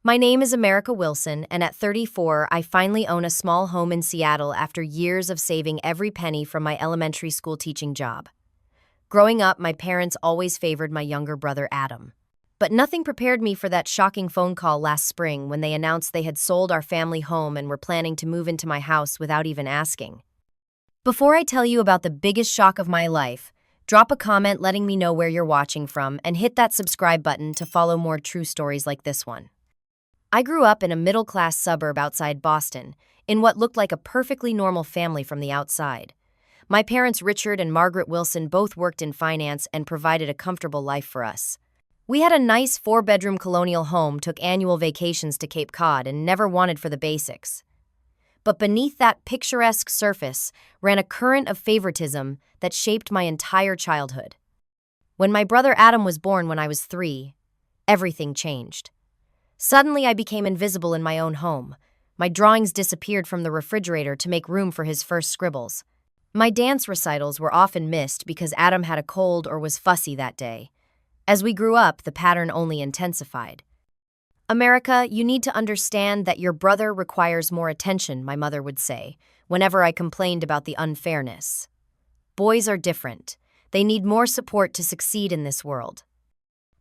My name is America Wilson, and at 34, I finally own a small home in Seattle after years of saving every penny from my elementary school teaching job. Growing up, my parents always favored my younger brother Adam. But nothing prepared me for that shocking phone call last spring when they announced they had sold our family home and were planning to move into my house without even asking. Before I tell you about the biggest shock of my life, drop a comment letting me know where you're watching from and hit that subscribe button to follow more true stories like this one. I grew up in a middle-class suburb outside Boston, in what looked like a perfectly normal family from the outside. My parents, Richard and Margaret Wilson, both worked in finance and provided a comfortable life for us. We had a nice 4-bedroom colonial home, took annual vacations to Cape Cod, and never wanted for the basics. But beneath that picturesque surface ran a current of favoritism that shaped my entire childhood. When my brother Adam was born when I was 3, everything changed. Suddenly, I became invisible in my own home. My drawings disappeared from the refrigerator to make room for his first scribbles. My dance recitals were often missed because Adam had a cold or was fussy that day. As we grew up, the pattern only intensified. "America, you need to understand that your brother requires more attention," my mother would say, whenever I complained about the unfairness. "Boys are different. They need more support to succeed in this world."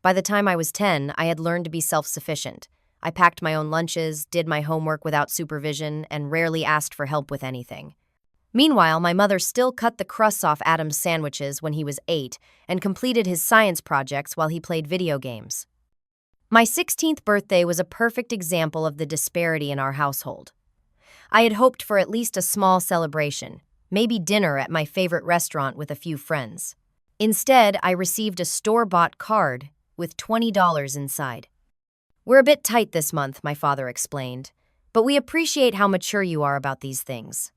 By the time I was 10, I had learned to be self-sufficient. I packed my own lunches, did my homework without supervision, and rarely asked for help with anything. Meanwhile, my mother still cut the crusts off Adam's sandwiches when he was 8 and completed his science projects while he played video games. My 16th birthday was a perfect example of the disparity in our household. I had hoped for at least a small celebration, maybe dinner at my favorite restaurant with a few friends. Instead, I received a store-bought card with $20 inside. "We're a bit tight this month," my father explained, "but we appreciate how mature you are about these things."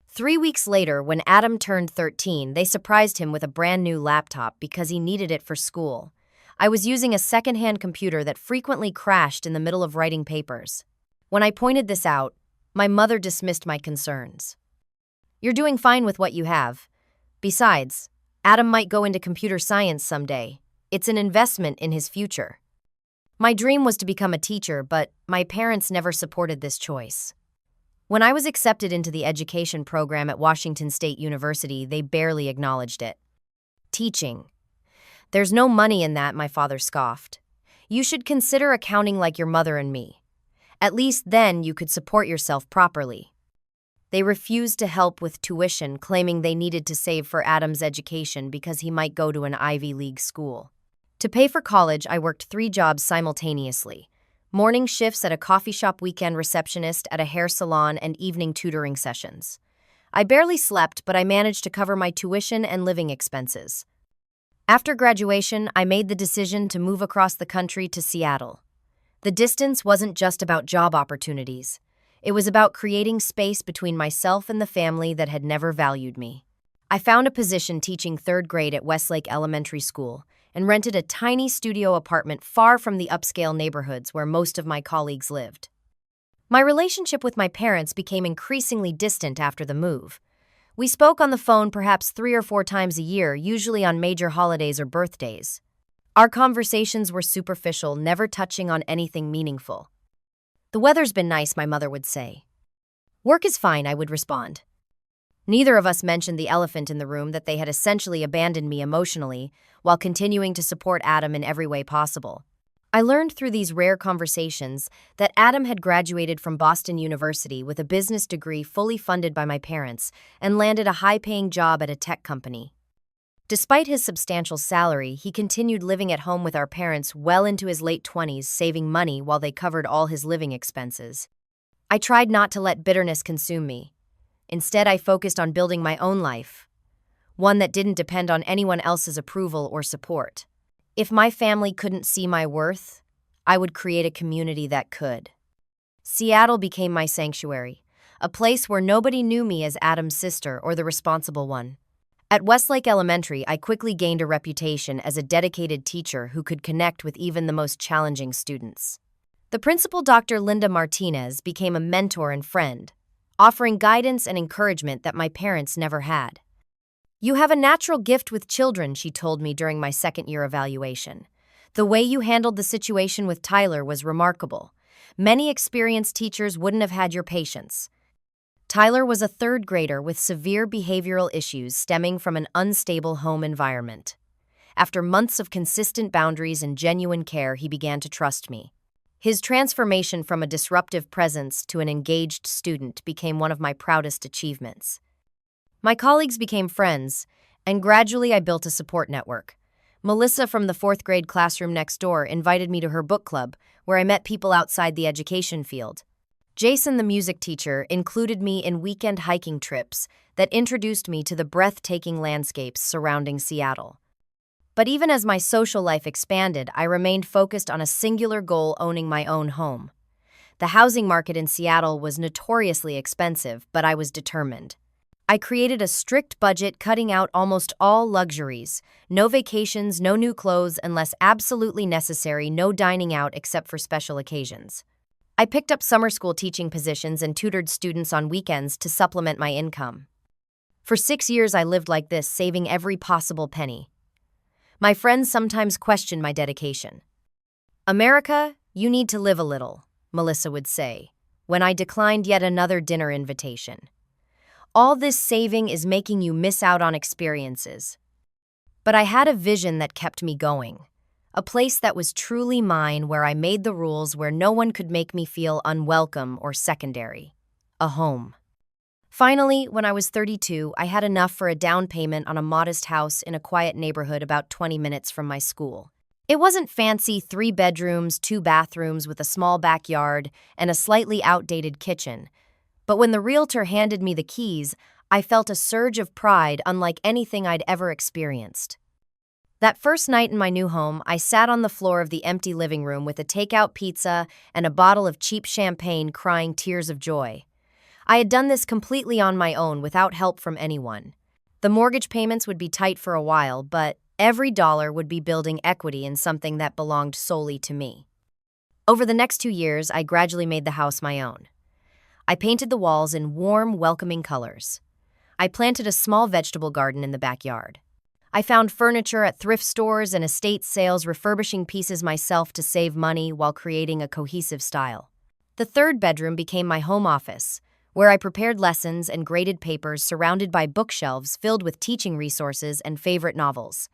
3 weeks later, when Adam turned 13, they surprised him with a brand new laptop because he needed it for school. I was using a second-hand computer that frequently crashed in the middle of writing papers. When I pointed this out, my mother dismissed my concerns. "You're doing fine with what you have. Besides, Adam might go into computer science someday. It's an investment in his future." My dream was to become a teacher, but my parents never supported this choice. When I was accepted into the education program at Washington State University, they barely acknowledged it. "Teaching. There's no money in that," my father scoffed. "You should consider accounting like your mother and me. At least then you could support yourself properly." They refused to help with tuition, claiming they needed to save for Adam's education because he might go to an Ivy League school. To pay for college, I worked 3 jobs simultaneously: morning shifts at a coffee shop, weekend receptionist at a hair salon, and evening tutoring sessions. I barely slept, but I managed to cover my tuition and living expenses. After graduation, I made the decision to move across the country to Seattle. The distance wasn't just about job opportunities. It was about creating space between myself and the family that had never valued me. I found a position teaching 3rd grade at Westlake Elementary School and rented a tiny studio apartment far from the upscale neighborhoods where most of my colleagues lived. My relationship with my parents became increasingly distant after the move. We spoke on the phone perhaps 3 or 4 times a year, usually on major holidays or birthdays. Our conversations were superficial, never touching on anything meaningful. "The weather's been nice," my mother would say. "Work is fine," I would respond. Neither of us mentioned the elephant in the room, that they had essentially abandoned me emotionally while continuing to support Adam in every way possible. I learned through these rare conversations that Adam had graduated from Boston University with a business degree fully funded by my parents and landed a high-paying job at a tech company. Despite his substantial salary, he continued living at home with our parents well into his late 20s, saving money while they covered all his living expenses. I tried not to let bitterness consume me. Instead, I focused on building my own life, one that didn't depend on anyone else's approval or support. If my family couldn't see my worth, I would create a community that could. Seattle became my sanctuary, a place where nobody knew me as Adam's sister or the responsible one. At Westlake Elementary, I quickly gained a reputation as a dedicated teacher who could connect with even the most challenging students. The principal, Dr. Linda Martinez, became a mentor and friend, offering guidance and encouragement that my parents never had. "You have a natural gift with children," she told me during my second-year evaluation. "The way you handled the situation with Tyler was remarkable. Many experienced teachers wouldn't have had your patience. Tyler was a third grader with severe behavioral issues stemming from an unstable home environment. After months of consistent boundaries and genuine care, he began to trust me. His transformation from a disruptive presence to an engaged student became one of my proudest achievements. My colleagues became friends, and gradually I built a support network. Melissa from the fourth grade classroom next door invited me to her book club, where I met people outside the education field. Jason, the music teacher, included me in weekend hiking trips that introduced me to the breathtaking landscapes surrounding Seattle. But even as my social life expanded, I remained focused on a singular goal: owning my own home. The housing market in Seattle was notoriously expensive, but I was determined. I created a strict budget, cutting out almost all luxuries: no vacations, no new clothes unless absolutely necessary, no dining out except for special occasions. I picked up summer school teaching positions and tutored students on weekends to supplement my income. For 6 years, I lived like this, saving every possible penny. My friends sometimes questioned my dedication. "America, you need to live a little," Melissa would say, when I declined yet another dinner invitation. "All this saving is making you miss out on experiences." But I had a vision that kept me going. A place that was truly mine, where I made the rules, where no one could make me feel unwelcome or secondary. A home. Finally, when I was 32, I had enough for a down payment on a modest house in a quiet neighborhood about 20 minutes from my school. It wasn't fancy: 3 bedrooms, 2 bathrooms with a small backyard and a slightly outdated kitchen. But when the realtor handed me the keys, I felt a surge of pride unlike anything I'd ever experienced. That first night in my new home, I sat on the floor of the empty living room with a takeout pizza and a bottle of cheap champagne, crying tears of joy. I had done this completely on my own, without help from anyone. The mortgage payments would be tight for a while, but every dollar would be building equity in something that belonged solely to me. Over the next 2 years, I gradually made the house my own. I painted the walls in warm, welcoming colors. I planted a small vegetable garden in the backyard. I found furniture at thrift stores and estate sales, refurbishing pieces myself to save money while creating a cohesive style. The third bedroom became my home office, where I prepared lessons and graded papers, surrounded by bookshelves filled with teaching resources and favorite novels.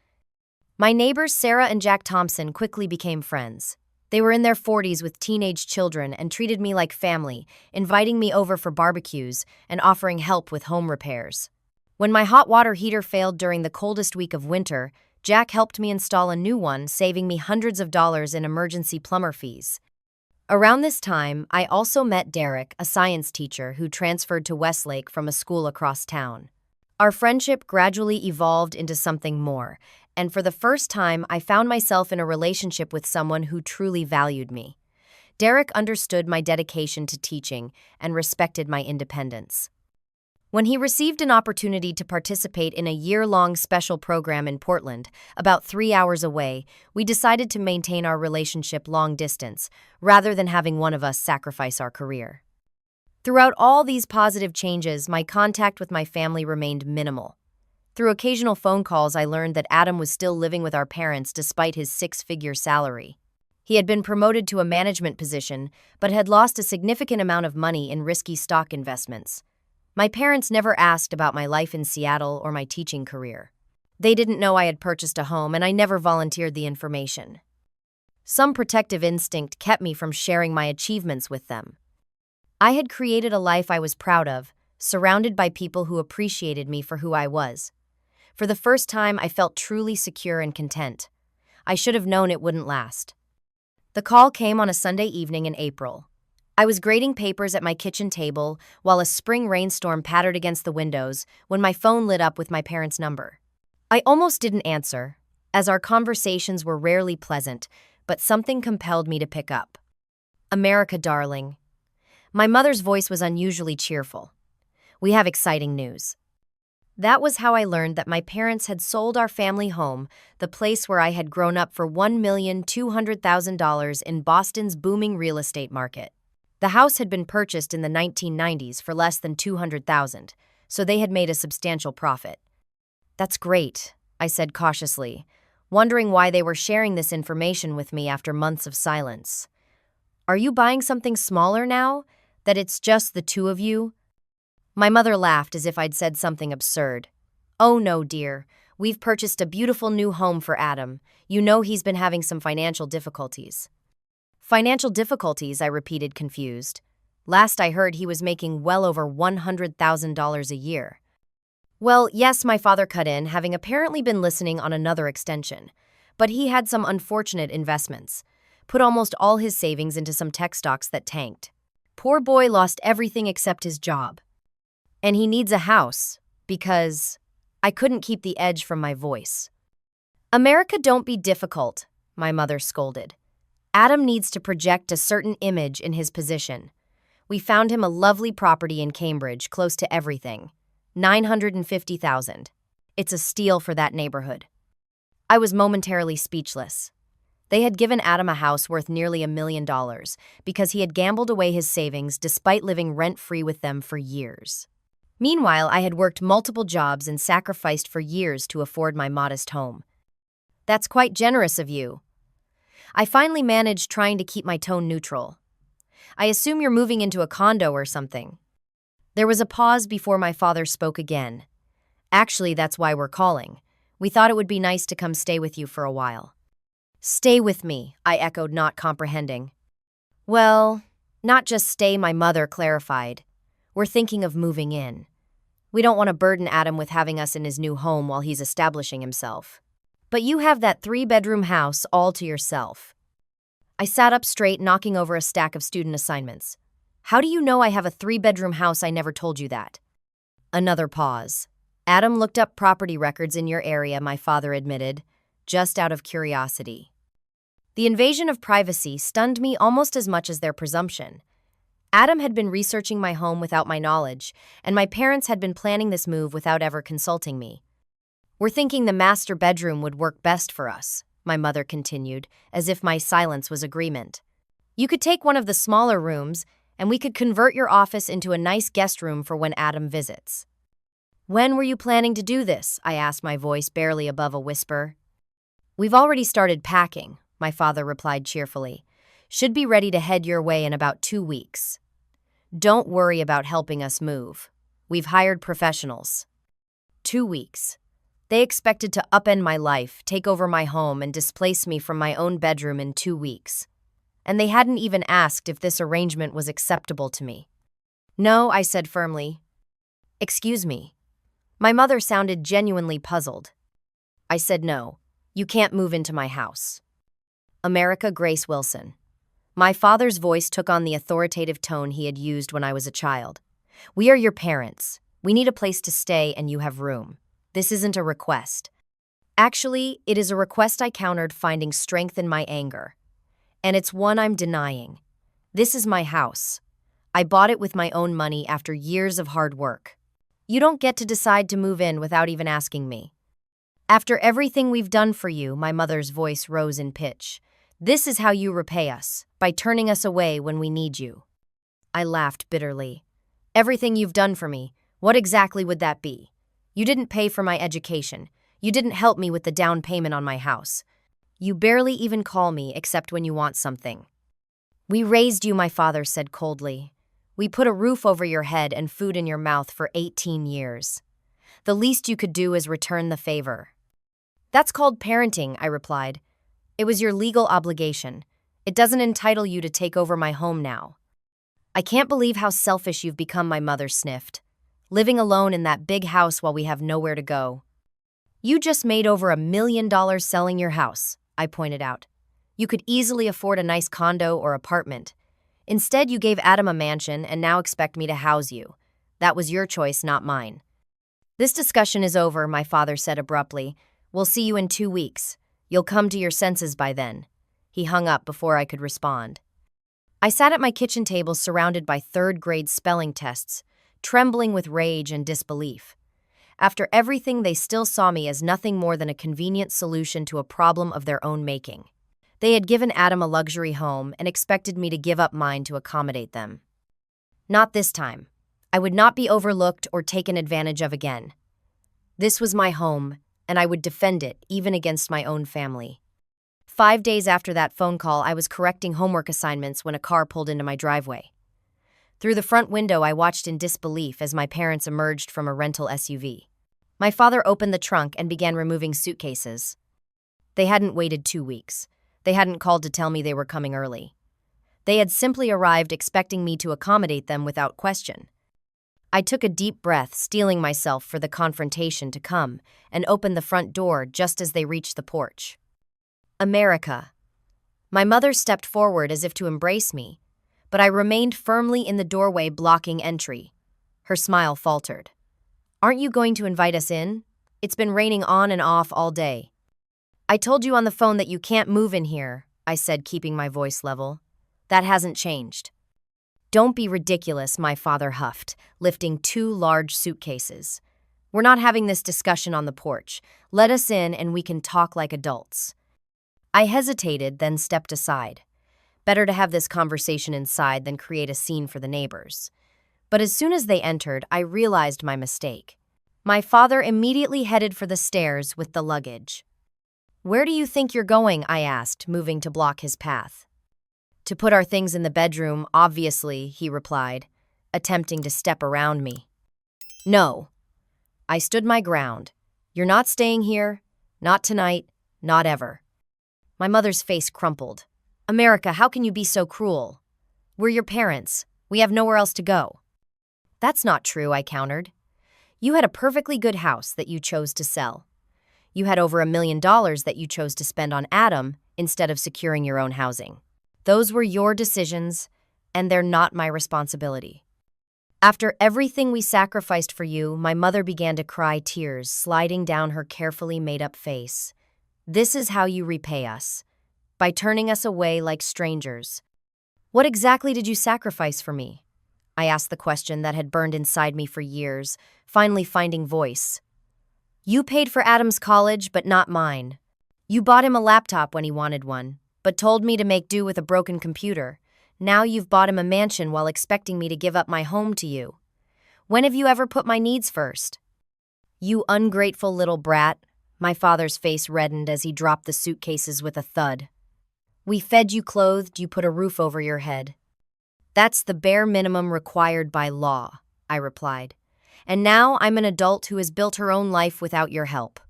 My neighbors Sarah and Jack Thompson quickly became friends. They were in their 40s with teenage children and treated me like family, inviting me over for barbecues and offering help with home repairs. When my hot water heater failed during the coldest week of winter, Jack helped me install a new one, saving me hundreds of dollars in emergency plumber fees. Around this time, I also met Derek, a science teacher who transferred to Westlake from a school across town. Our friendship gradually evolved into something more, and for the first time, I found myself in a relationship with someone who truly valued me. Derek understood my dedication to teaching and respected my independence. When he received an opportunity to participate in a year-long special program in Portland, about 3 hours away, we decided to maintain our relationship long distance, rather than having one of us sacrifice our career. Throughout all these positive changes, my contact with my family remained minimal. Through occasional phone calls, I learned that Adam was still living with our parents despite his 6-figure salary. He had been promoted to a management position, but had lost a significant amount of money in risky stock investments. My parents never asked about my life in Seattle or my teaching career. They didn't know I had purchased a home, and I never volunteered the information. Some protective instinct kept me from sharing my achievements with them. I had created a life I was proud of, surrounded by people who appreciated me for who I was. For the first time, I felt truly secure and content. I should have known it wouldn't last. The call came on a Sunday evening in April. I was grading papers at my kitchen table while a spring rainstorm pattered against the windows when my phone lit up with my parents' number. I almost didn't answer, as our conversations were rarely pleasant, but something compelled me to pick up. "America, darling." My mother's voice was unusually cheerful. "We have exciting news." That was how I learned that my parents had sold our family home, the place where I had grown up, for $1,200,000 in Boston's booming real estate market. The house had been purchased in the 1990s for less than $200,000, so they had made a substantial profit. "That's great," I said cautiously, wondering why they were sharing this information with me after months of silence. Are you buying something smaller now? That it's just the two of you? My mother laughed as if I'd said something absurd. Oh no, dear. We've purchased a beautiful new home for Adam. You know he's been having some financial difficulties. Financial difficulties, I repeated, confused. Last I heard he was making well over $100,000 a year. Well, yes, my father cut in, having apparently been listening on another extension. But he had some unfortunate investments. Put almost all his savings into some tech stocks that tanked. Poor boy lost everything except his job. And he needs a house, because I couldn't keep the edge from my voice. America, don't be difficult, my mother scolded. Adam needs to project a certain image in his position. We found him a lovely property in Cambridge, close to everything. $950,000. It's a steal for that neighborhood. I was momentarily speechless. They had given Adam a house worth nearly $1 million because he had gambled away his savings despite living rent-free with them for years. Meanwhile, I had worked multiple jobs and sacrificed for years to afford my modest home. That's quite generous of you. I finally managed trying to keep my tone neutral. I assume you're moving into a condo or something. There was a pause before my father spoke again. Actually, that's why we're calling. We thought it would be nice to come stay with you for a while. Stay with me, I echoed, not comprehending. Well, not just stay, my mother clarified. We're thinking of moving in. We don't want to burden Adam with having us in his new home while he's establishing himself. But you have that 3-bedroom house all to yourself. I sat up straight, knocking over a stack of student assignments. How do you know I have a 3-bedroom house? I never told you that. Another pause. Adam looked up property records in your area, my father admitted, just out of curiosity. The invasion of privacy stunned me almost as much as their presumption. Adam had been researching my home without my knowledge, and my parents had been planning this move without ever consulting me. We're thinking the master bedroom would work best for us, my mother continued, as if my silence was agreement. You could take one of the smaller rooms, and we could convert your office into a nice guest room for when Adam visits. When were you planning to do this? I asked, my voice barely above a whisper. We've already started packing, my father replied cheerfully. Should be ready to head your way in about 2 weeks. Don't worry about helping us move. We've hired professionals. 2 weeks. They expected to upend my life, take over my home, and displace me from my own bedroom in 2 weeks. And they hadn't even asked if this arrangement was acceptable to me. No, I said firmly. Excuse me. My mother sounded genuinely puzzled. I said no. You can't move into my house. America, Grace Wilson. My father's voice took on the authoritative tone he had used when I was a child. We are your parents. We need a place to stay and you have room. This isn't a request. Actually, it is a request I countered, finding strength in my anger. And it's one I'm denying. This is my house. I bought it with my own money after years of hard work. You don't get to decide to move in without even asking me. After everything we've done for you, my mother's voice rose in pitch. This is how you repay us, by turning us away when we need you. I laughed bitterly. Everything you've done for me, what exactly would that be? You didn't pay for my education. You didn't help me with the down payment on my house. You barely even call me except when you want something. We raised you, my father said coldly. We put a roof over your head and food in your mouth for 18 years. The least you could do is return the favor. That's called parenting, I replied. It was your legal obligation. It doesn't entitle you to take over my home now. I can't believe how selfish you've become, my mother sniffed. Living alone in that big house while we have nowhere to go. You just made over $1 million selling your house, I pointed out. You could easily afford a nice condo or apartment. Instead, you gave Adam a mansion and now expect me to house you. That was your choice, not mine. This discussion is over, my father said abruptly. We'll see you in 2 weeks. You'll come to your senses by then. He hung up before I could respond. I sat at my kitchen table surrounded by third-grade spelling tests, trembling with rage and disbelief. After everything, they still saw me as nothing more than a convenient solution to a problem of their own making. They had given Adam a luxury home and expected me to give up mine to accommodate them. Not this time. I would not be overlooked or taken advantage of again. This was my home, and I would defend it even against my own family. 5 days after that phone call, I was correcting homework assignments when a car pulled into my driveway. Through the front window, I watched in disbelief as my parents emerged from a rental SUV. My father opened the trunk and began removing suitcases. They hadn't waited 2 weeks. They hadn't called to tell me they were coming early. They had simply arrived expecting me to accommodate them without question. I took a deep breath, steeling myself for the confrontation to come, and opened the front door just as they reached the porch. America. My mother stepped forward as if to embrace me, but I remained firmly in the doorway, blocking entry. Her smile faltered. "Aren't you going to invite us in? It's been raining on and off all day." "I told you on the phone that you can't move in here," I said, keeping my voice level. "That hasn't changed." "Don't be ridiculous," my father huffed, lifting 2 large suitcases. "We're not having this discussion on the porch. Let us in and we can talk like adults." I hesitated, then stepped aside. Better to have this conversation inside than create a scene for the neighbors. But as soon as they entered, I realized my mistake. My father immediately headed for the stairs with the luggage. "Where do you think you're going?" I asked, moving to block his path. "To put our things in the bedroom, obviously," he replied, attempting to step around me. "No." I stood my ground. "You're not staying here. Not tonight. Not ever." My mother's face crumpled. "America, how can you be so cruel? We're your parents. We have nowhere else to go." "That's not true," I countered. "You had a perfectly good house that you chose to sell. You had over $1 million that you chose to spend on Adam instead of securing your own housing. Those were your decisions, and they're not my responsibility." After everything we sacrificed for you, my mother began to cry, tears sliding down her carefully made-up face. "This is how you repay us, by turning us away like strangers." "What exactly did you sacrifice for me?" I asked the question that had burned inside me for years, finally finding voice. "You paid for Adam's college, but not mine. You bought him a laptop when he wanted one, but told me to make do with a broken computer. Now you've bought him a mansion while expecting me to give up my home to you. When have you ever put my needs first?" "You ungrateful little brat." My father's face reddened as he dropped the suitcases with a thud. "We fed you, clothed you, put a roof over your head." "That's the bare minimum required by law," I replied. "And now I'm an adult who has built her own life without your help.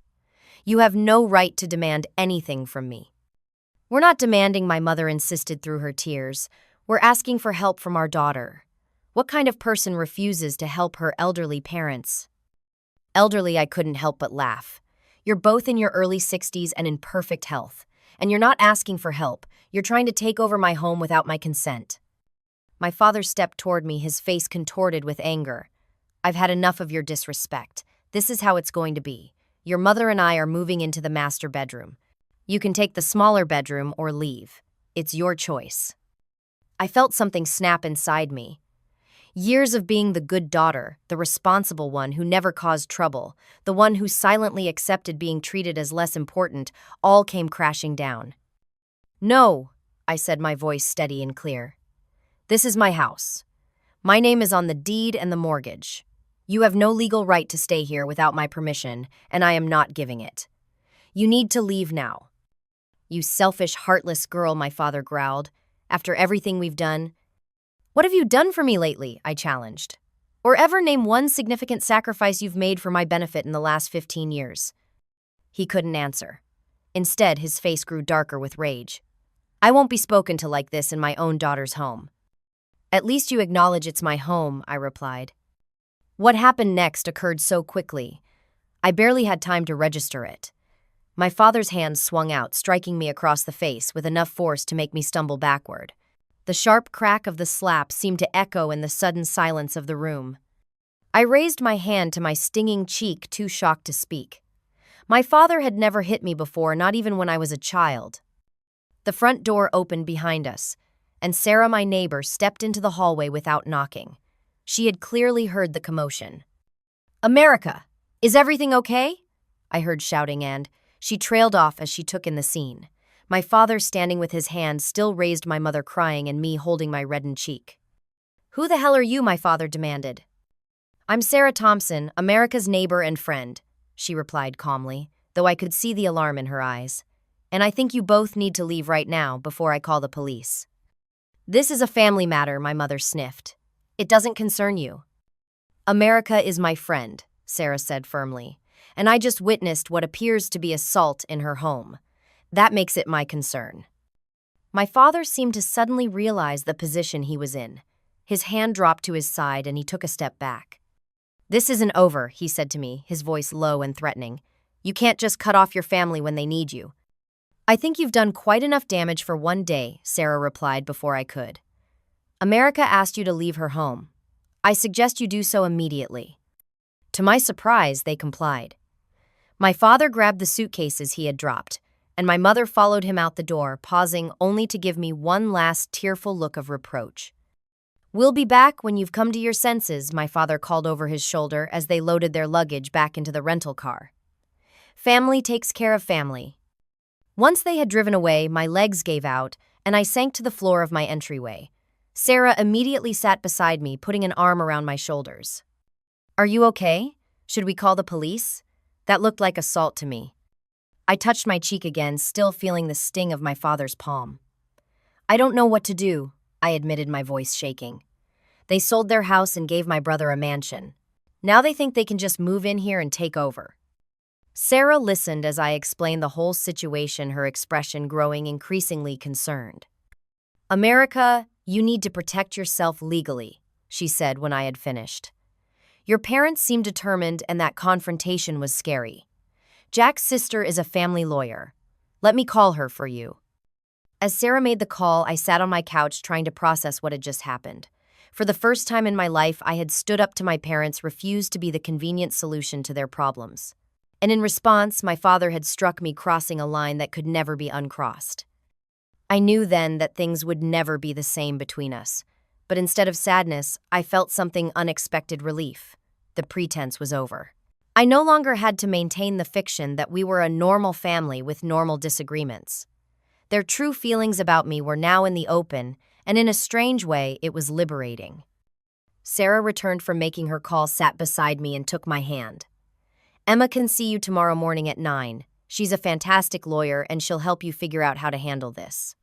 You have no right to demand anything from me." "We're not demanding," my mother insisted through her tears. "We're asking for help from our daughter. What kind of person refuses to help her elderly parents?" "Elderly," I couldn't help but laugh. "You're both in your early 60s and in perfect health. And you're not asking for help. You're trying to take over my home without my consent." My father stepped toward me, his face contorted with anger. "I've had enough of your disrespect. This is how it's going to be. Your mother and I are moving into the master bedroom. You can take the smaller bedroom or leave. It's your choice." I felt something snap inside me. Years of being the good daughter, the responsible one who never caused trouble, the one who silently accepted being treated as less important, all came crashing down. "No," I said, my voice steady and clear. "This is my house. My name is on the deed and the mortgage. You have no legal right to stay here without my permission, and I am not giving it. You need to leave now." "You selfish, heartless girl," my father growled. "After everything we've done." "What have you done for me lately?" I challenged. "Or ever name one significant sacrifice you've made for my benefit in the last 15 years? He couldn't answer. Instead, his face grew darker with rage. "I won't be spoken to like this in my own daughter's home." "At least you acknowledge it's my home," I replied. What happened next occurred so quickly. I barely had time to register it. My father's hand swung out, striking me across the face with enough force to make me stumble backward. The sharp crack of the slap seemed to echo in the sudden silence of the room. I raised my hand to my stinging cheek, too shocked to speak. My father had never hit me before, not even when I was a child. The front door opened behind us, and Sarah, my neighbor, stepped into the hallway without knocking. She had clearly heard the commotion. "America, is everything okay?" I heard shouting, and she trailed off as she took in the scene. My father standing with his hand still raised, my mother crying, and me holding my reddened cheek. "Who the hell are you?" my father demanded. "I'm Sarah Thompson, America's neighbor and friend," she replied calmly, though I could see the alarm in her eyes. and I think you both need to leave right now before I call the police." "This is a family matter," my mother sniffed. "It doesn't concern you." "America is my friend," Sarah said firmly, "and I just witnessed what appears to be assault in her home. That makes it my concern." My father seemed to suddenly realize the position he was in. His hand dropped to his side and he took a step back. "This isn't over," he said to me, his voice low and threatening. "You can't just cut off your family when they need you." "I think you've done quite enough damage for one day," Sarah replied before I could. "America asked you to leave her home. I suggest you do so immediately." To my surprise, they complied. My father grabbed the suitcases he had dropped, and my mother followed him out the door, pausing only to give me one last tearful look of reproach. "We'll be back when you've come to your senses," my father called over his shoulder as they loaded their luggage back into the rental car. Family takes care of family. Once they had driven away, my legs gave out, and I sank to the floor of my entryway. Sarah immediately sat beside me, putting an arm around my shoulders. "Are you okay? Should we call the police?" That looked like assault to me. I touched my cheek again, still feeling the sting of my father's palm. "I don't know what to do," I admitted, my voice shaking. "They sold their house and gave my brother a mansion. Now they think they can just move in here and take over." Sarah listened as I explained the whole situation, her expression growing increasingly concerned. "America, you need to protect yourself legally," she said when I had finished. "Your parents seem determined and that confrontation was scary. Jack's sister is a family lawyer. Let me call her for you." As Sarah made the call, I sat on my couch trying to process what had just happened. For the first time in my life, I had stood up to my parents, refused to be the convenient solution to their problems. And in response, my father had struck me, crossing a line that could never be uncrossed. I knew then that things would never be the same between us. But instead of sadness, I felt something unexpected: relief. The pretense was over. I no longer had to maintain the fiction that we were a normal family with normal disagreements. Their true feelings about me were now in the open, and in a strange way, it was liberating. Sarah returned from making her call, sat beside me, and took my hand. "Emma can see you tomorrow morning at 9. She's a fantastic lawyer, and she'll help you figure out how to handle this."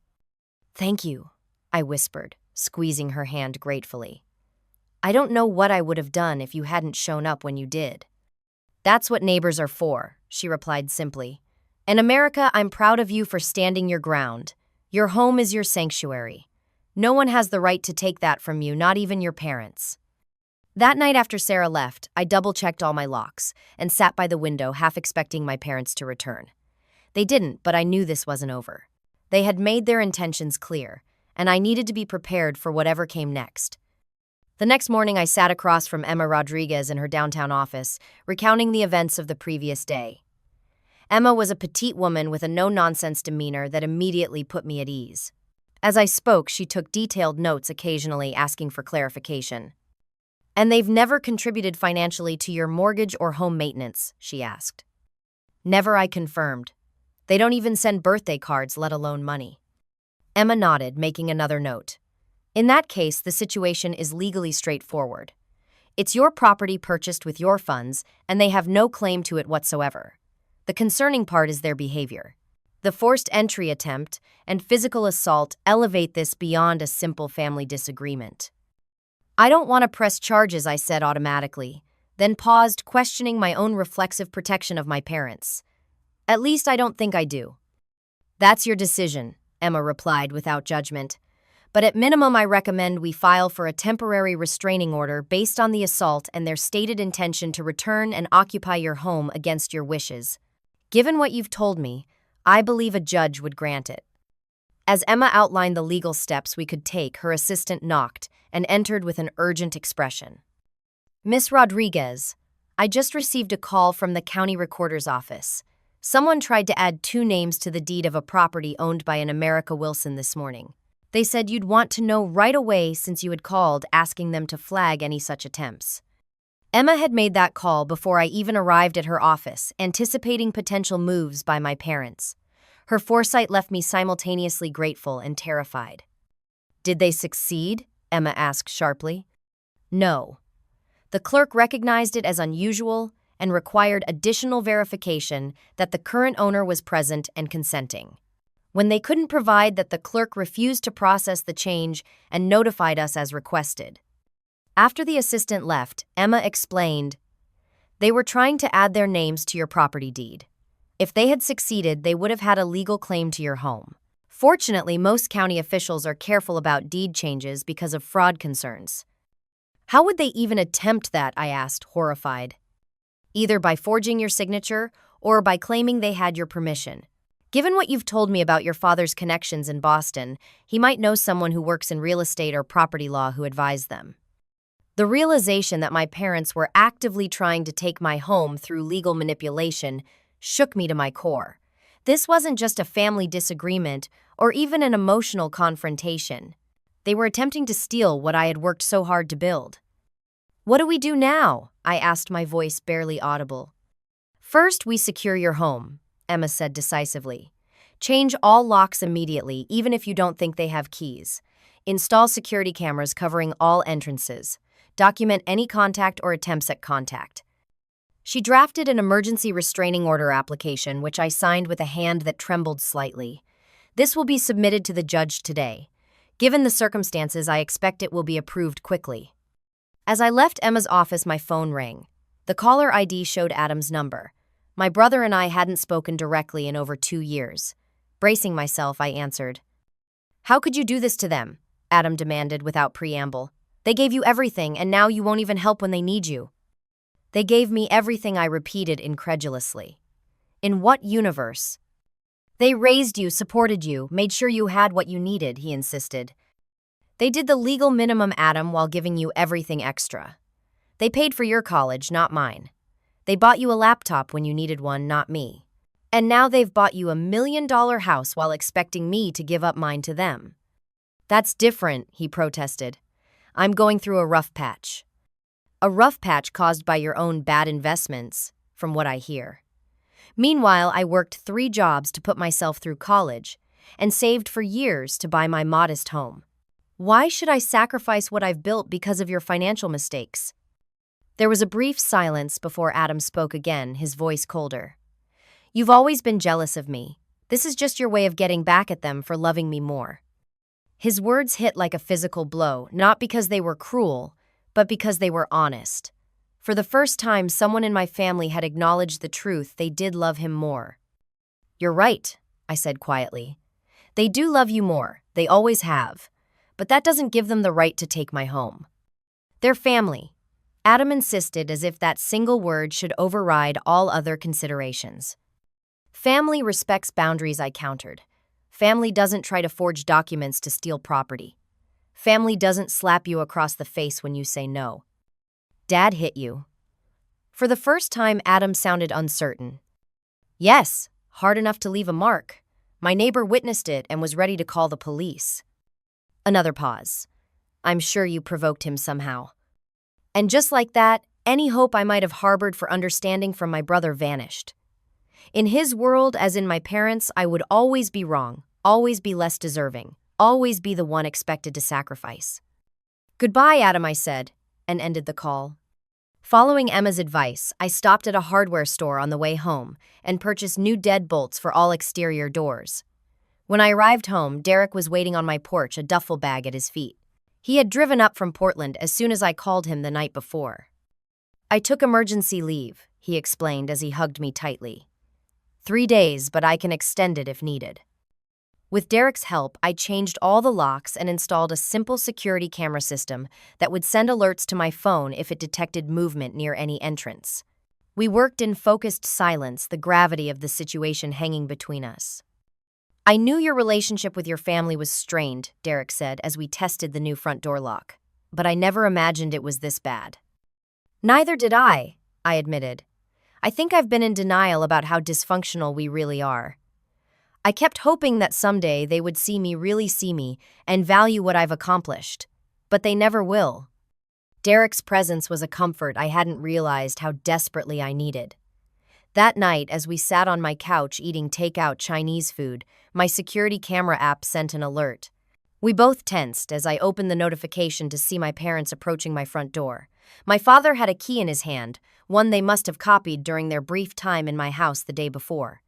"Thank you," I whispered, squeezing her hand gratefully. "I don't know what I would have done if you hadn't shown up when you did." "That's what neighbors are for," she replied simply. "And America, I'm proud of you for standing your ground. Your home is your sanctuary. No one has the right to take that from you, not even your parents." That night after Sarah left, I double-checked all my locks and sat by the window, half expecting my parents to return. They didn't, but I knew this wasn't over. They had made their intentions clear, and I needed to be prepared for whatever came next. The next morning, I sat across from Emma Rodriguez in her downtown office, recounting the events of the previous day. Emma was a petite woman with a no-nonsense demeanor that immediately put me at ease. As I spoke, she took detailed notes, occasionally asking for clarification. "And they've never contributed financially to your mortgage or home maintenance?" she asked. "Never," I confirmed. "They don't even send birthday cards, let alone money." Emma nodded, making another note. "In that case, the situation is legally straightforward. It's your property purchased with your funds, and they have no claim to it whatsoever. The concerning part is their behavior. The forced entry attempt and physical assault elevate this beyond a simple family disagreement." "I don't want to press charges," I said automatically, then paused, questioning my own reflexive protection of my parents. "At least I don't think I do." "That's your decision," Emma replied without judgment. "But at minimum, I recommend we file for a temporary restraining order based on the assault and their stated intention to return and occupy your home against your wishes. Given what you've told me, I believe a judge would grant it." As Emma outlined the legal steps we could take, her assistant knocked and entered with an urgent expression. "Miss Rodriguez, I just received a call from the county recorder's office. Someone tried to add 2 names to the deed of a property owned by an America Wilson this morning. They said you'd want to know right away since you had called, asking them to flag any such attempts." Emma had made that call before I even arrived at her office, anticipating potential moves by my parents. Her foresight left me simultaneously grateful and terrified. "Did they succeed?" Emma asked sharply. "No. The clerk recognized it as unusual and required additional verification that the current owner was present and consenting. When they couldn't provide that, the clerk refused to process the change and notified us as requested. After the assistant left, Emma explained, "They were trying to add their names to your property deed. If they had succeeded, they would have had a legal claim to your home. Fortunately, most county officials are careful about deed changes because of fraud concerns." "How would they even attempt that?" I asked, horrified. "Either by forging your signature or by claiming they had your permission. Given what you've told me about your father's connections in Boston, he might know someone who works in real estate or property law who advised them." The realization that my parents were actively trying to take my home through legal manipulation shook me to my core. This wasn't just a family disagreement or even an emotional confrontation. They were attempting to steal what I had worked so hard to build. "What do we do now?" I asked, my voice barely audible. "First, we secure your home," Emma said decisively. "Change all locks immediately, even if you don't think they have keys. Install security cameras covering all entrances. Document any contact or attempts at contact." She drafted an emergency restraining order application, which I signed with a hand that trembled slightly. "This will be submitted to the judge today. Given the circumstances, I expect it will be approved quickly." As I left Emma's office, my phone rang. The caller ID showed Adam's number. My brother and I hadn't spoken directly in over 2 years. Bracing myself, I answered. "How could you do this to them?" Adam demanded without preamble. "They gave you everything, and now you won't even help when they need you." "They gave me everything," I repeated incredulously. "In what universe?" "They raised you, supported you, made sure you had what you needed," he insisted. "They did the legal minimum, Adam, while giving you everything extra. They paid for your college, not mine. They bought you a laptop when you needed one, not me. And now they've bought you $1 million house while expecting me to give up mine to them." "That's different," he protested. "I'm going through a rough patch." "A rough patch caused by your own bad investments, from what I hear. Meanwhile, I worked 3 jobs to put myself through college and saved for years to buy my modest home. Why should I sacrifice what I've built because of your financial mistakes?" There was a brief silence before Adam spoke again, his voice colder. "You've always been jealous of me. This is just your way of getting back at them for loving me more." His words hit like a physical blow, not because they were cruel, but because they were honest. For the first time, someone in my family had acknowledged the truth: they did love him more. "You're right," I said quietly. "They do love you more, they always have. But that doesn't give them the right to take my home. They're family." Adam insisted, as if that single word should override all other considerations. "Family respects boundaries," I countered. "Family doesn't try to forge documents to steal property. Family doesn't slap you across the face when you say no." "Dad hit you?" For the first time, Adam sounded uncertain. "Yes, hard enough to leave a mark. My neighbor witnessed it and was ready to call the police." Another pause. "I'm sure you provoked him somehow." And just like that, any hope I might have harbored for understanding from my brother vanished. In his world, as in my parents', I would always be wrong, always be less deserving, always be the one expected to sacrifice. "Goodbye, Adam," I said, and ended the call. Following Emma's advice, I stopped at a hardware store on the way home and purchased new deadbolts for all exterior doors. When I arrived home, Derek was waiting on my porch, a duffel bag at his feet. He had driven up from Portland as soon as I called him the night before. "I took emergency leave," he explained as he hugged me tightly. 3 days, but I can extend it if needed." With Derek's help, I changed all the locks and installed a simple security camera system that would send alerts to my phone if it detected movement near any entrance. We worked in focused silence, the gravity of the situation hanging between us. "I knew your relationship with your family was strained," Derek said as we tested the new front door lock. "But I never imagined it was this bad." "Neither did I admitted. "I think I've been in denial about how dysfunctional we really are. I kept hoping that someday they would really see me, and value what I've accomplished. But they never will." Derek's presence was a comfort I hadn't realized how desperately I needed. That night, as we sat on my couch eating takeout Chinese food, my security camera app sent an alert. We both tensed as I opened the notification to see my parents approaching my front door. My father had a key in his hand, one they must have copied during their brief time in my house the day before.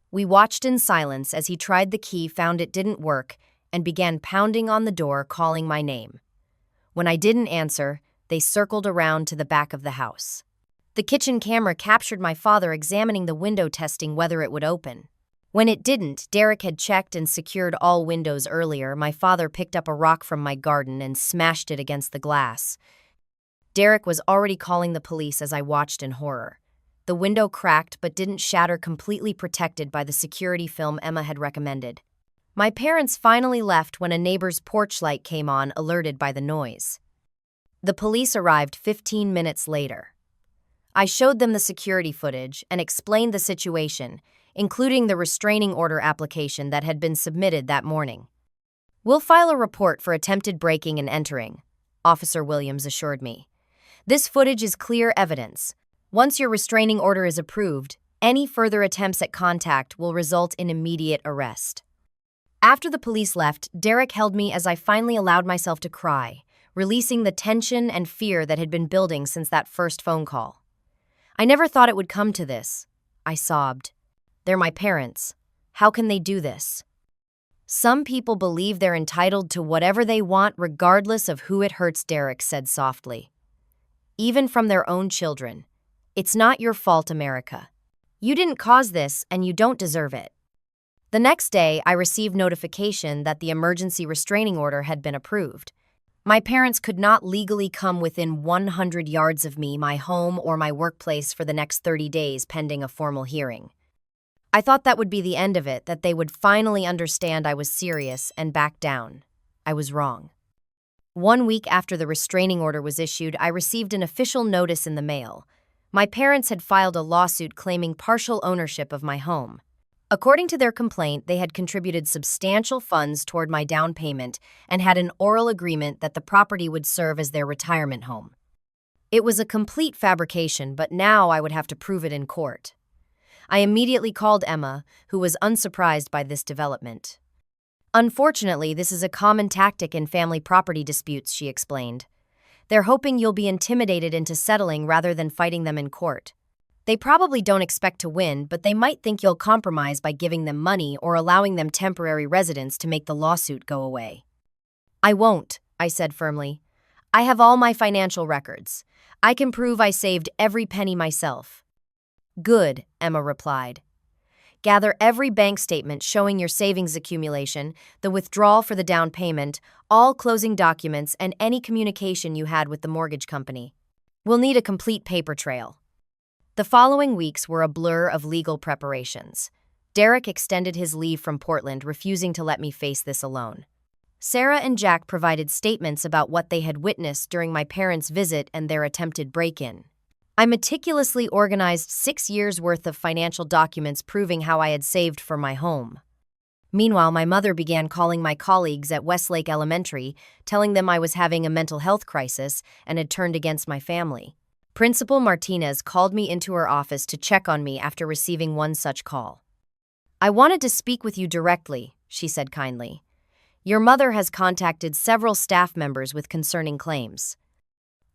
We watched in silence as he tried the key, found it didn't work, and began pounding on the door, calling my name. When I didn't answer, they circled around to the back of the house. The kitchen camera captured my father examining the window, testing whether it would open. When it didn't, Derek had checked and secured all windows earlier. My father picked up a rock from my garden and smashed it against the glass. Derek was already calling the police as I watched in horror. The window cracked but didn't shatter, completely protected by the security film Emma had recommended. My parents finally left when a neighbor's porch light came on, alerted by the noise. The police arrived 15 minutes later. I showed them the security footage and explained the situation, including the restraining order application that had been submitted that morning. "We'll file a report for attempted breaking and entering," Officer Williams assured me. "This footage is clear evidence. Once your restraining order is approved, any further attempts at contact will result in immediate arrest." After the police left, Derek held me as I finally allowed myself to cry, releasing the tension and fear that had been building since that first phone call. "I never thought it would come to this," I sobbed. "They're my parents. How can they do this?" "Some people believe they're entitled to whatever they want regardless of who it hurts," Derek said softly. "Even from their own children. It's not your fault, America. You didn't cause this, and you don't deserve it." The next day, I received notification that the emergency restraining order had been approved. My parents could not legally come within 100 yards of me, my home, or my workplace for the next 30 days pending a formal hearing. I thought that would be the end of it, that they would finally understand I was serious and back down. I was wrong. 1 week after the restraining order was issued, I received an official notice in the mail. My parents had filed a lawsuit claiming partial ownership of my home. According to their complaint, they had contributed substantial funds toward my down payment and had an oral agreement that the property would serve as their retirement home. It was a complete fabrication, but now I would have to prove it in court. I immediately called Emma, who was unsurprised by this development. "Unfortunately, this is a common tactic in family property disputes," she explained. "They're hoping you'll be intimidated into settling rather than fighting them in court. They probably don't expect to win, but they might think you'll compromise by giving them money or allowing them temporary residence to make the lawsuit go away." "I won't," I said firmly. "I have all my financial records. I can prove I saved every penny myself." "Good," Emma replied. "Gather every bank statement showing your savings accumulation, the withdrawal for the down payment, all closing documents, and any communication you had with the mortgage company. We'll need a complete paper trail." The following weeks were a blur of legal preparations. Derek extended his leave from Portland, refusing to let me face this alone. Sarah and Jack provided statements about what they had witnessed during my parents' visit and their attempted break-in. I meticulously organized 6 years' worth of financial documents proving how I had saved for my home. Meanwhile, my mother began calling my colleagues at Westlake Elementary, telling them I was having a mental health crisis and had turned against my family. Principal Martinez called me into her office to check on me after receiving one such call. "I wanted to speak with you directly," she said kindly. "Your mother has contacted several staff members with concerning claims."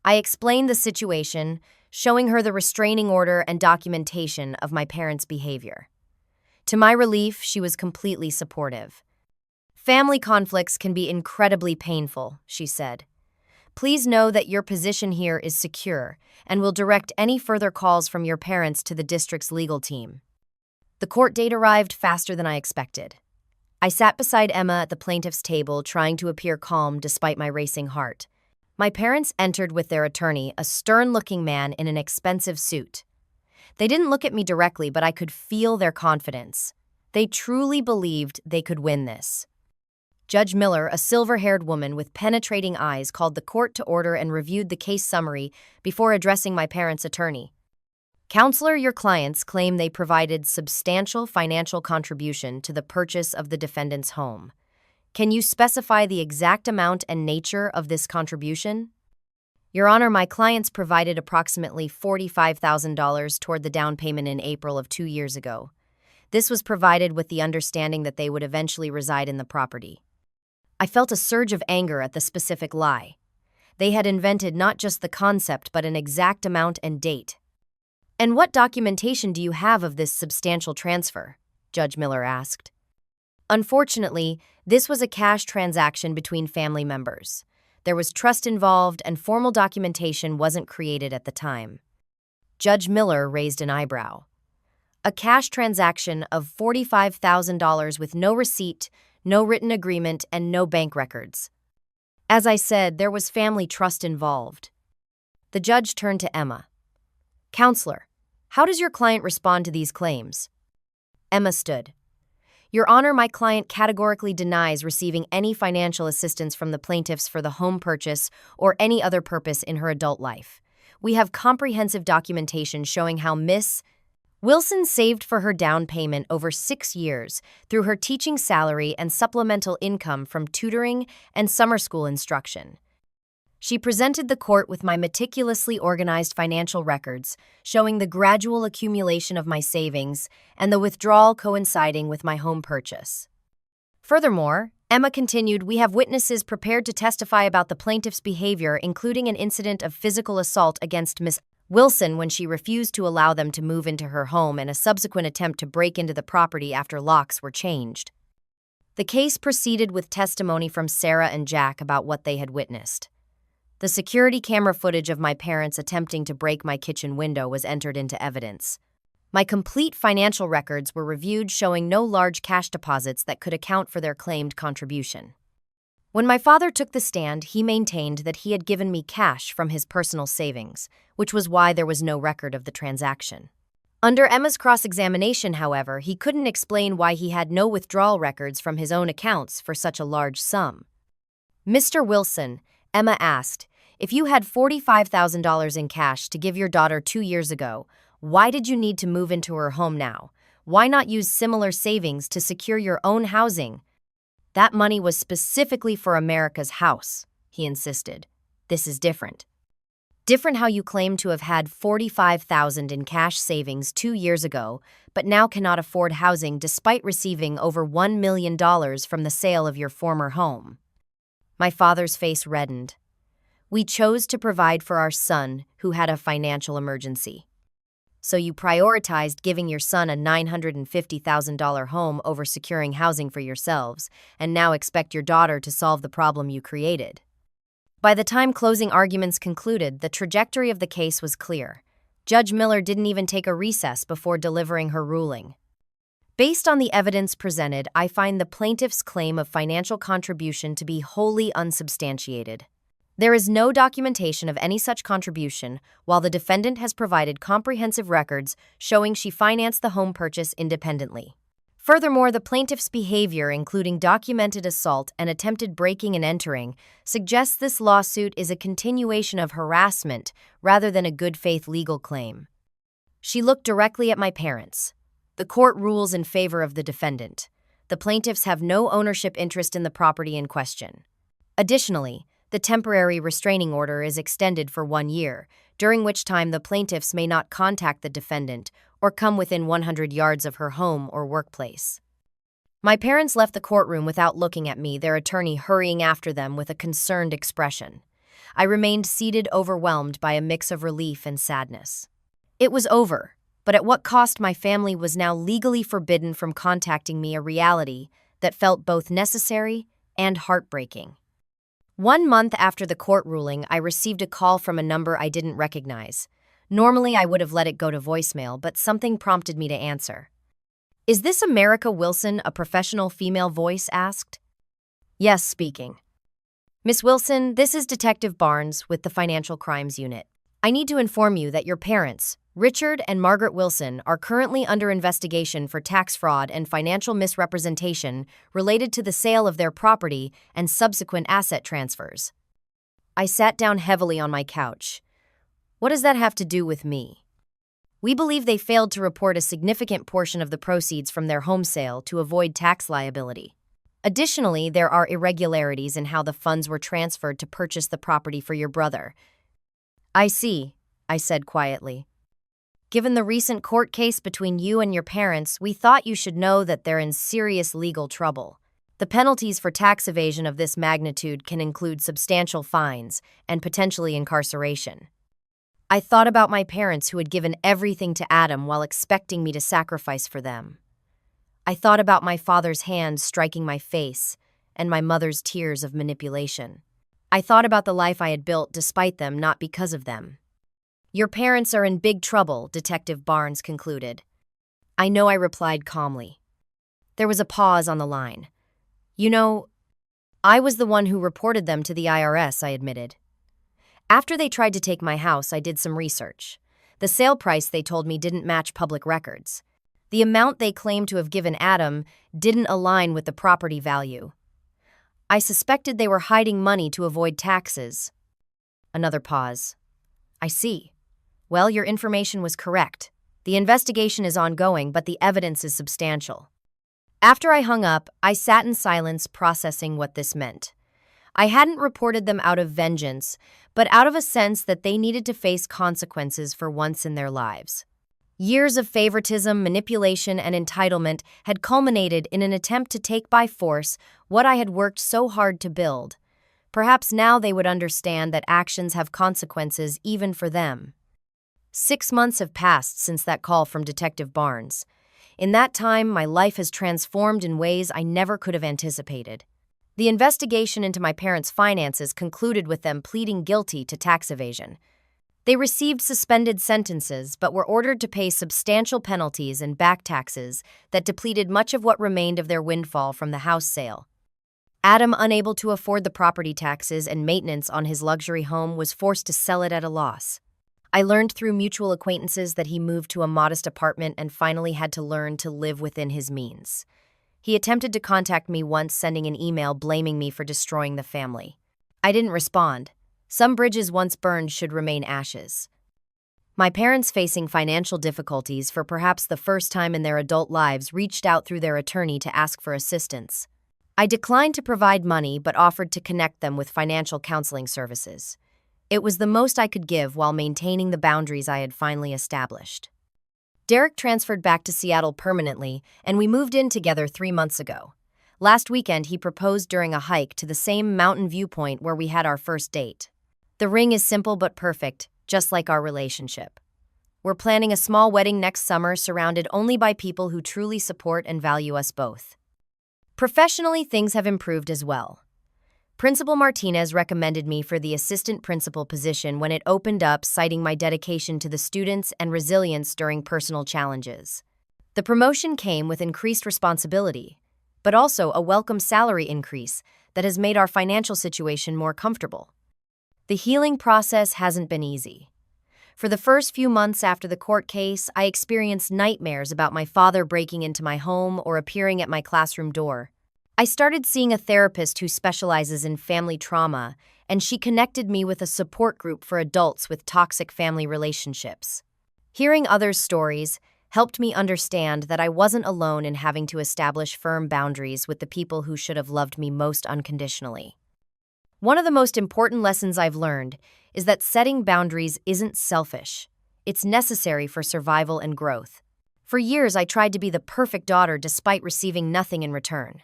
I explained the situation, showing her the restraining order and documentation of my parents' behavior. To my relief, she was completely supportive. "Family conflicts can be incredibly painful," she said. "Please know that your position here is secure and will direct any further calls from your parents to the district's legal team." The court date arrived faster than I expected. I sat beside Emma at the plaintiff's table, trying to appear calm despite my racing heart. My parents entered with their attorney, a stern-looking man in an expensive suit. They didn't look at me directly, but I could feel their confidence. They truly believed they could win this. Judge Miller, a silver-haired woman with penetrating eyes, called the court to order and reviewed the case summary before addressing my parents' attorney. "Counselor, your clients claim they provided substantial financial contribution to the purchase of the defendant's home. Can you specify the exact amount and nature of this contribution?" "Your Honor, my clients provided approximately $45,000 toward the down payment in April of 2 years ago. This was provided with the understanding that they would eventually reside in the property." I felt a surge of anger at the specific lie. They had invented not just the concept but an exact amount and date. "And what documentation do you have of this substantial transfer?" Judge Miller asked. Unfortunately, this was a cash transaction between family members. There was trust involved and formal documentation wasn't created at the time. Judge Miller raised an eyebrow. A cash transaction of $45,000 with no receipt, no written agreement, and no bank records. As I said, there was family trust involved. The judge turned to Emma. "Counselor, how does your client respond to these claims?" Emma stood. "Your Honor, my client categorically denies receiving any financial assistance from the plaintiffs for the home purchase or any other purpose in her adult life. We have comprehensive documentation showing how Miss Wilson saved for her down payment over 6 years through her teaching salary and supplemental income from tutoring and summer school instruction. She presented the court with my meticulously organized financial records, showing the gradual accumulation of my savings and the withdrawal coinciding with my home purchase. Furthermore," Emma continued, "we have witnesses prepared to testify about the plaintiff's behavior, including an incident of physical assault against Miss Wilson when she refused to allow them to move into her home and a subsequent attempt to break into the property after locks were changed." The case proceeded with testimony from Sarah and Jack about what they had witnessed. The security camera footage of my parents attempting to break my kitchen window was entered into evidence. My complete financial records were reviewed, showing no large cash deposits that could account for their claimed contribution. When my father took the stand, he maintained that he had given me cash from his personal savings, which was why there was no record of the transaction. Under Emma's cross-examination, however, he couldn't explain why he had no withdrawal records from his own accounts for such a large sum. "Mr. Wilson," Emma asked, "if you had $45,000 in cash to give your daughter 2 years ago, why did you need to move into her home now? Why not use similar savings to secure your own housing?" "That money was specifically for America's house," he insisted. "This is different. Different how you claim to have had $45,000 in cash savings 2 years ago, but now cannot afford housing despite receiving over $1 million from the sale of your former home." My father's face reddened. "We chose to provide for our son who had a financial emergency. So you prioritized giving your son a $950,000 home over securing housing for yourselves, and now expect your daughter to solve the problem you created." By the time closing arguments concluded, the trajectory of the case was clear. Judge Miller didn't even take a recess before delivering her ruling. "Based on the evidence presented, I find the plaintiff's claim of financial contribution to be wholly unsubstantiated. There is no documentation of any such contribution, while the defendant has provided comprehensive records showing she financed the home purchase independently. Furthermore, the plaintiff's behavior, including documented assault and attempted breaking and entering, suggests this lawsuit is a continuation of harassment rather than a good-faith legal claim." She looked directly at my parents. "The court rules in favor of the defendant. The plaintiffs have no ownership interest in the property in question. Additionally, the temporary restraining order is extended for 1 year, during which time the plaintiffs may not contact the defendant or come within 100 yards of her home or workplace." My parents left the courtroom without looking at me, their attorney hurrying after them with a concerned expression. I remained seated, overwhelmed by a mix of relief and sadness. It was over, but at what cost? My family was now legally forbidden from contacting me, a reality that felt both necessary and heartbreaking. 1 month after the court ruling, I received a call from a number I didn't recognize. Normally, I would have let it go to voicemail, but something prompted me to answer. "Is this America Wilson?" a professional female voice asked. "Yes, speaking." "Miss Wilson, this is Detective Barnes with the Financial Crimes Unit. I need to inform you that your parents, Richard and Margaret Wilson, are currently under investigation for tax fraud and financial misrepresentation related to the sale of their property and subsequent asset transfers." I sat down heavily on my couch. What does that have to do with me? "We believe they failed to report a significant portion of the proceeds from their home sale to avoid tax liability. Additionally, there are irregularities in how the funds were transferred to purchase the property for your brother." "I see," I said quietly. "Given the recent court case between you and your parents, we thought you should know that they're in serious legal trouble." The penalties for tax evasion of this magnitude can include substantial fines and potentially incarceration. I thought about my parents who had given everything to Adam while expecting me to sacrifice for them. I thought about my father's hand striking my face and my mother's tears of manipulation. I thought about the life I had built despite them, not because of them. "Your parents are in big trouble," Detective Barnes concluded. "I know," I replied calmly. There was a pause on the line. "You know, I was the one who reported them to the IRS," I admitted. "After they tried to take my house, I did some research. The sale price, they told me, didn't match public records. The amount they claimed to have given Adam didn't align with the property value. I suspected they were hiding money to avoid taxes." Another pause. "I see. Well, your information was correct. The investigation is ongoing, but the evidence is substantial." After I hung up, I sat in silence processing what this meant. I hadn't reported them out of vengeance, but out of a sense that they needed to face consequences for once in their lives. Years of favoritism, manipulation, and entitlement had culminated in an attempt to take by force what I had worked so hard to build. Perhaps now they would understand that actions have consequences even for them. 6 months have passed since that call from Detective Barnes. In that time, my life has transformed in ways I never could have anticipated. The investigation into my parents' finances concluded with them pleading guilty to tax evasion. They received suspended sentences but were ordered to pay substantial penalties and back taxes that depleted much of what remained of their windfall from the house sale. Adam, unable to afford the property taxes and maintenance on his luxury home, was forced to sell it at a loss. I learned through mutual acquaintances that he moved to a modest apartment and finally had to learn to live within his means. He attempted to contact me once, sending an email blaming me for destroying the family. I didn't respond. Some bridges once burned should remain ashes. My parents, facing financial difficulties for perhaps the first time in their adult lives, reached out through their attorney to ask for assistance. I declined to provide money but offered to connect them with financial counseling services. It was the most I could give while maintaining the boundaries I had finally established. Derek transferred back to Seattle permanently, and we moved in together 3 months ago. Last weekend, he proposed during a hike to the same mountain viewpoint where we had our first date. The ring is simple but perfect, just like our relationship. We're planning a small wedding next summer, surrounded only by people who truly support and value us both. Professionally, things have improved as well. Principal Martinez recommended me for the assistant principal position when it opened up, citing my dedication to the students and resilience during personal challenges. The promotion came with increased responsibility, but also a welcome salary increase that has made our financial situation more comfortable. The healing process hasn't been easy. For the first few months after the court case, I experienced nightmares about my father breaking into my home or appearing at my classroom door. I started seeing a therapist who specializes in family trauma, and she connected me with a support group for adults with toxic family relationships. Hearing others' stories helped me understand that I wasn't alone in having to establish firm boundaries with the people who should have loved me most unconditionally. One of the most important lessons I've learned is that setting boundaries isn't selfish. It's necessary for survival and growth. For years, I tried to be the perfect daughter despite receiving nothing in return.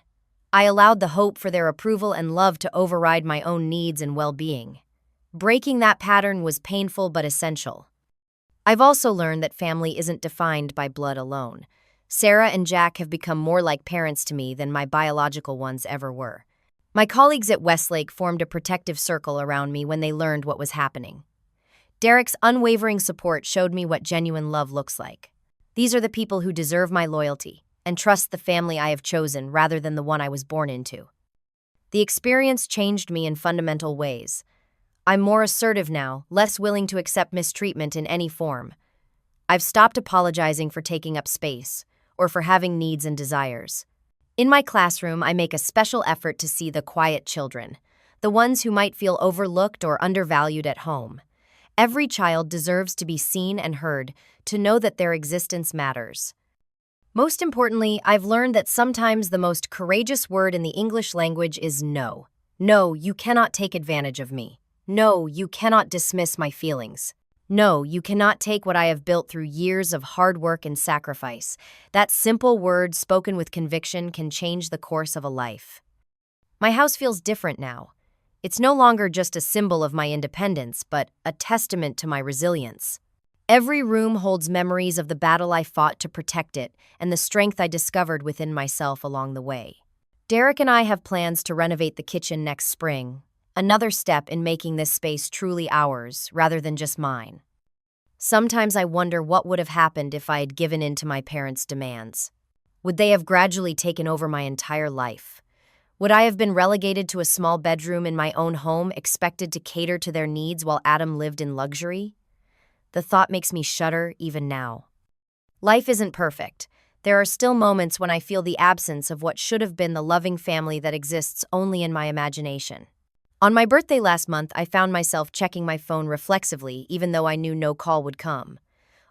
I allowed the hope for their approval and love to override my own needs and well-being. Breaking that pattern was painful but essential. I've also learned that family isn't defined by blood alone. Sarah and Jack have become more like parents to me than my biological ones ever were. My colleagues at Westlake formed a protective circle around me when they learned what was happening. Derek's unwavering support showed me what genuine love looks like. These are the people who deserve my loyalty and trust the family I have chosen rather than the one I was born into. The experience changed me in fundamental ways. I'm more assertive now, less willing to accept mistreatment in any form. I've stopped apologizing for taking up space or for having needs and desires. In my classroom, I make a special effort to see the quiet children, the ones who might feel overlooked or undervalued at home. Every child deserves to be seen and heard, to know that their existence matters. Most importantly, I've learned that sometimes the most courageous word in the English language is no. No, you cannot take advantage of me. No, you cannot dismiss my feelings. No, you cannot take what I have built through years of hard work and sacrifice. That simple word, spoken with conviction, can change the course of a life. My house feels different now. It's no longer just a symbol of my independence, but a testament to my resilience. Every room holds memories of the battle I fought to protect it and the strength I discovered within myself along the way. Derek and I have plans to renovate the kitchen next spring, another step in making this space truly ours rather than just mine. Sometimes I wonder what would have happened if I had given in to my parents' demands. Would they have gradually taken over my entire life? Would I have been relegated to a small bedroom in my own home, expected to cater to their needs while Adam lived in luxury? The thought makes me shudder even now. Life isn't perfect. There are still moments when I feel the absence of what should have been the loving family that exists only in my imagination. On my birthday last month, I found myself checking my phone reflexively even though I knew no call would come.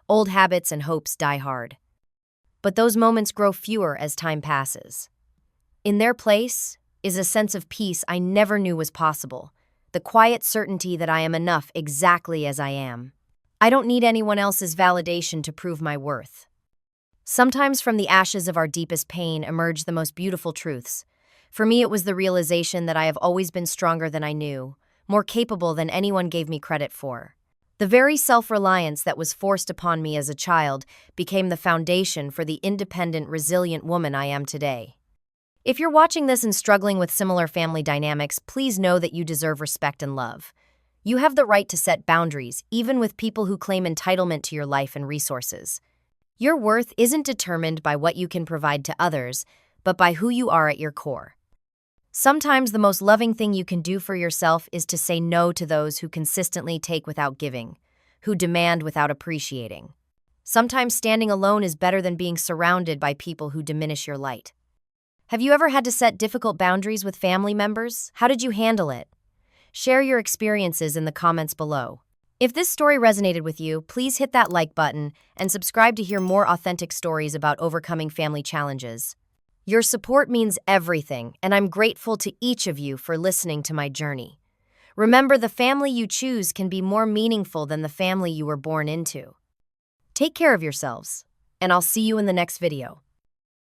Old habits and hopes die hard. But those moments grow fewer as time passes. In their place is a sense of peace I never knew was possible, the quiet certainty that I am enough exactly as I am. I don't need anyone else's validation to prove my worth. Sometimes from the ashes of our deepest pain emerge the most beautiful truths. For me, it was the realization that I have always been stronger than I knew, more capable than anyone gave me credit for. The very self-reliance that was forced upon me as a child became the foundation for the independent, resilient woman I am today. If you're watching this and struggling with similar family dynamics, please know that you deserve respect and love. You have the right to set boundaries, even with people who claim entitlement to your life and resources. Your worth isn't determined by what you can provide to others, but by who you are at your core. Sometimes the most loving thing you can do for yourself is to say no to those who consistently take without giving, who demand without appreciating. Sometimes standing alone is better than being surrounded by people who diminish your light. Have you ever had to set difficult boundaries with family members? How did you handle it? Share your experiences in the comments below. If this story resonated with you, please hit that like button and subscribe to hear more authentic stories about overcoming family challenges. Your support means everything, and I'm grateful to each of you for listening to my journey. Remember, the family you choose can be more meaningful than the family you were born into. Take care of yourselves, and I'll see you in the next video.